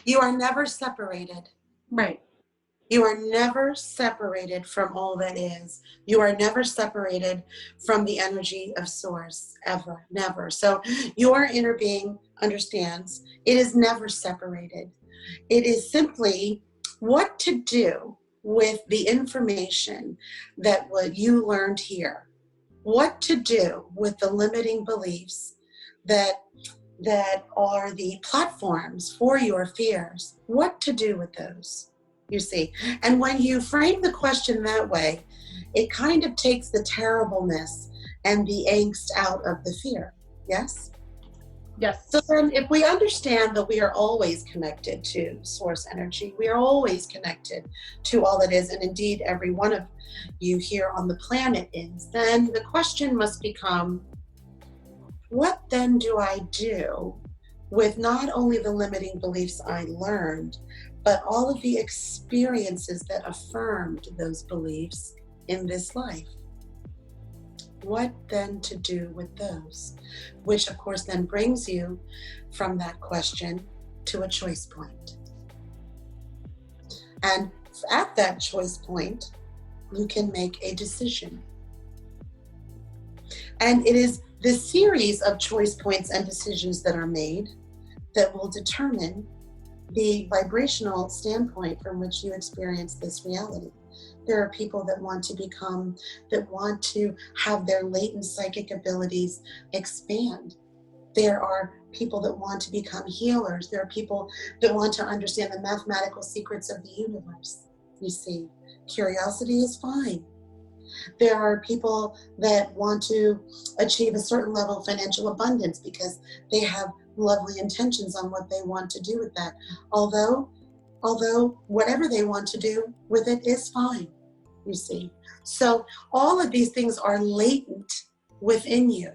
You are never separated. Right. You are never separated from all that is. You are never separated from the energy of source, ever, never. So your inner being understands it is never separated. It is simply what to do with the information that what you learned here, what to do with the limiting beliefs that are the platforms for your fears, what to do with those, you see. And when you frame the question that way, it kind of takes the terribleness and the angst out of the fear. Yes? Yes. So then if we understand that we are always connected to source energy, we are always connected to all that is, and indeed every one of you here on the planet is, then the question must become, what then do I do with not only the limiting beliefs I learned, but all of the experiences that affirmed those beliefs in this life? What then to do with those? Which of course then brings you from that question to a choice point. And at that choice point, you can make a decision. And it is this series of choice points and decisions that are made that will determine the vibrational standpoint from which you experience this reality. There are people that want to have their latent psychic abilities expand. There are people that want to become healers. There are people that want to understand the mathematical secrets of the universe. You see, curiosity is fine. There are people that want to achieve a certain level of financial abundance because they have lovely intentions on what they want to do with that. Although whatever they want to do with it is fine, you see. So all of these things are latent within you.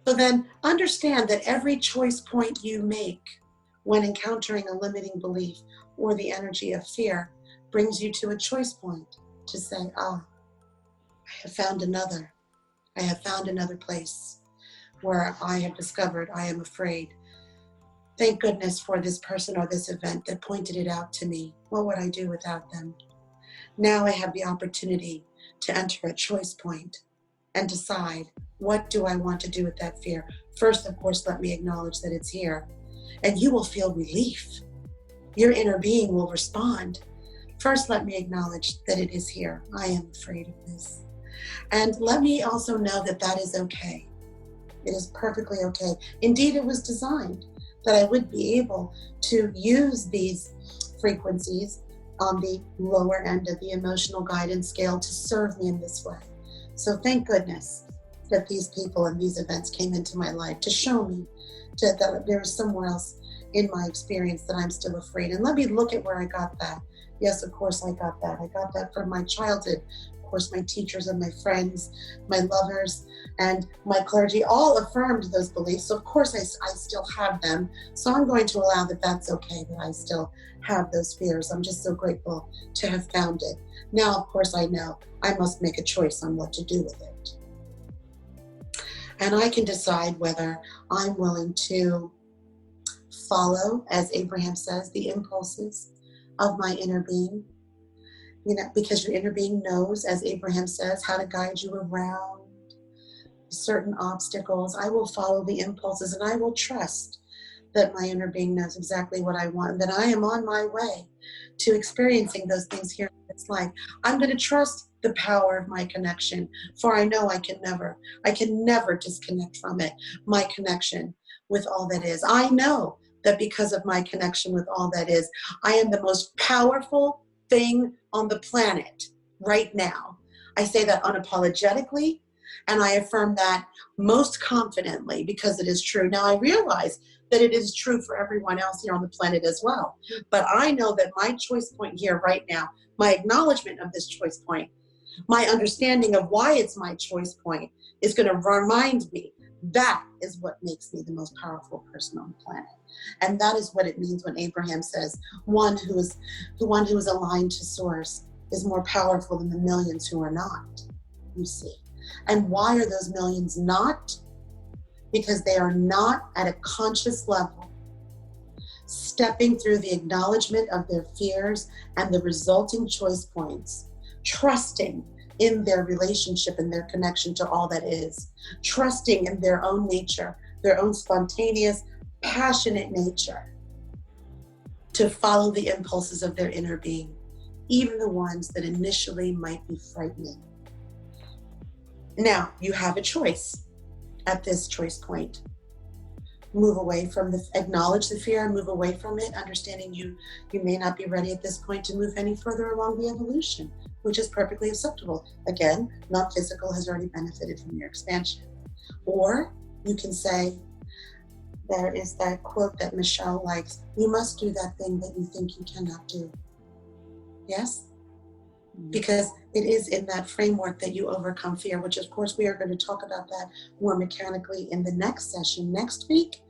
So then understand that every choice point you make when encountering a limiting belief or the energy of fear brings you to a choice point to say, I have found another. I have found another place where I have discovered I am afraid. Thank goodness for this person or this event that pointed it out to me. What would I do without them? Now I have the opportunity to enter a choice point and decide, what do I want to do with that fear? First, of course, let me acknowledge that it's here. And you will feel relief. Your inner being will respond. First, let me acknowledge that it is here. I am afraid of this. And let me also know that that is okay. It is perfectly okay. Indeed, it was designed that I would be able to use these frequencies on the lower end of the emotional guidance scale to serve me in this way. So thank goodness that these people and these events came into my life to show me that there is somewhere else in my experience that I'm still afraid. And let me look at where I got that. Yes, of course I got that. I got that from my childhood. Of course, my teachers and my friends, my lovers, and my clergy all affirmed those beliefs. So of course I still have them. So I'm going to allow that that's okay, that I still have those fears. I'm just so grateful to have found it. Now, of course, I know I must make a choice on what to do with it. And I can decide whether I'm willing to follow, as Abraham says, the impulses of my inner being. You know, because your inner being knows, as Abraham says, how to guide you around certain obstacles. I will follow the impulses and I will trust that my inner being knows exactly what I want, and that I am on my way to experiencing those things here in this life. I'm going to trust the power of my connection, for I know I can never disconnect from it, my connection with all that is. I know that because of my connection with all that is, I am the most powerful thing on the planet right now. I say that unapologetically, and I affirm that most confidently because it is true. Now I realize that it is true for everyone else here on the planet as well. But I know that my choice point here right now, my acknowledgement of this choice point, my understanding of why it's my choice point is going to remind me that is what makes me the most powerful person on the planet. And that is what it means when Abraham says one who is aligned to source is more powerful than the millions who are not, you see. And why are those millions not? Because they are not at a conscious level stepping through the acknowledgement of their fears and the resulting choice points, trusting in their relationship and their connection to all that is, trusting in their own nature, their own spontaneous, passionate nature, to follow the impulses of their inner being, even the ones that initially might be frightening. Now, you have a choice at this choice point. Move away from acknowledge the fear and move away from it, understanding you may not be ready at this point to move any further along the evolution, which is perfectly acceptable. Again, non-physical has already benefited from your expansion. Or you can say, there is that quote that Michelle likes, you must do that thing that you think you cannot do. Yes? Because it is in that framework that you overcome fear, which of course we are going to talk about that more mechanically in the next session next week.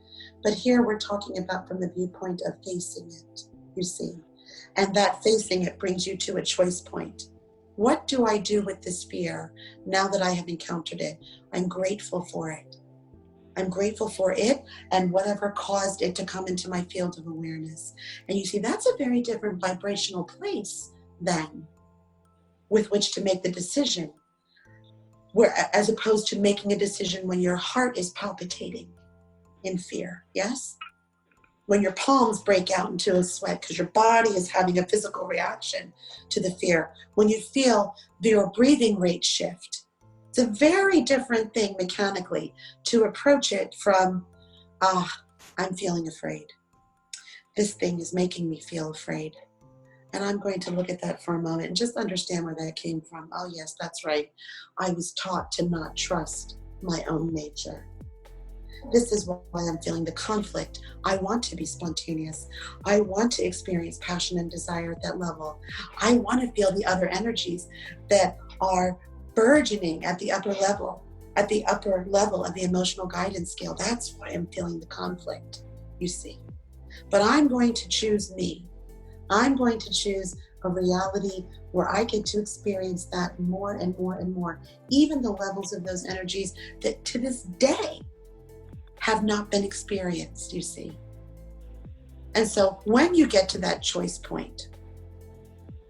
But here we're talking about from the viewpoint of facing it, you see. And that facing it brings you to a choice point. What do I do with this fear now that I have encountered it? I'm grateful for it. I'm grateful for it and whatever caused it to come into my field of awareness. And you see, that's a very different vibrational place then, with which to make the decision, as opposed to making a decision when your heart is palpitating in fear, yes? When your palms break out into a sweat because your body is having a physical reaction to the fear. When you feel your breathing rate shift. It's a very different thing mechanically to approach it from, I'm feeling afraid. This thing is making me feel afraid. And I'm going to look at that for a moment and just understand where that came from. Oh yes, that's right. I was taught to not trust my own nature. This is why I'm feeling the conflict. I want to be spontaneous. I want to experience passion and desire at that level. I want to feel the other energies that are burgeoning at the upper level of the emotional guidance scale. That's why I'm feeling the conflict, you see. But I'm going to choose me. I'm going to choose a reality where I get to experience that more and more and more, even the levels of those energies that to this day have not been experienced, you see. And so when you get to that choice point,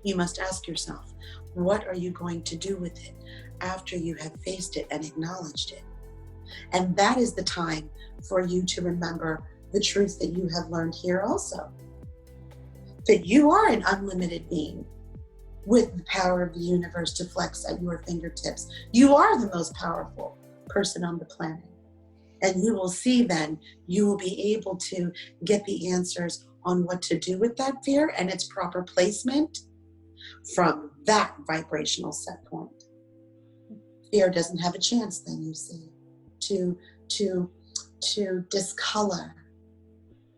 you must ask yourself, what are you going to do with it after you have faced it and acknowledged it? And that is the time for you to remember the truth that you have learned here also. That you are an unlimited being with the power of the universe to flex at your fingertips. You are the most powerful person on the planet. And you will see then, you will be able to get the answers on what to do with that fear and its proper placement from that vibrational set point. Fear doesn't have a chance then, you see, to discolor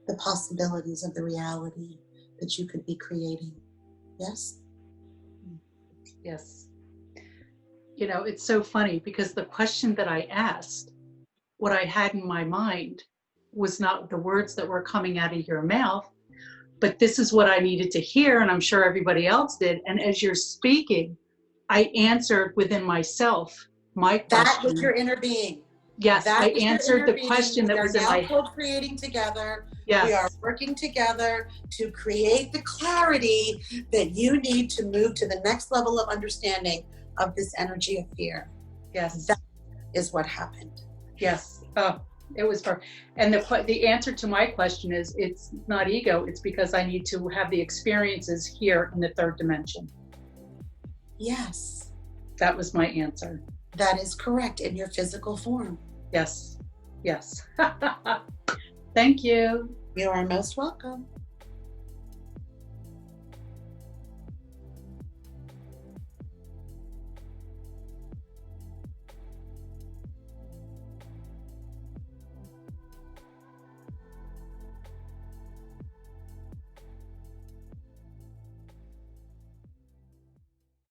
the possibilities of the reality that you could be creating. Yes? Yes. You know, it's so funny because the question that I asked, what I had in my mind was not the words that were coming out of your mouth, but this is what I needed to hear, and I'm sure everybody else did. And as you're speaking, I answered within myself my question. That was your inner being. Yes, I answered the question that was in my head. We are now co-creating together. Yes. We are working together to create the clarity that you need to move to the next level of understanding of this energy of fear. Yes. That is what happened. Yes. Oh, it was perfect. And the answer to my question is, it's not ego. It's because I need to have the experiences here in the third dimension. Yes. That was my answer. That is correct, in your physical form. Yes. Yes. Thank you. You are most welcome.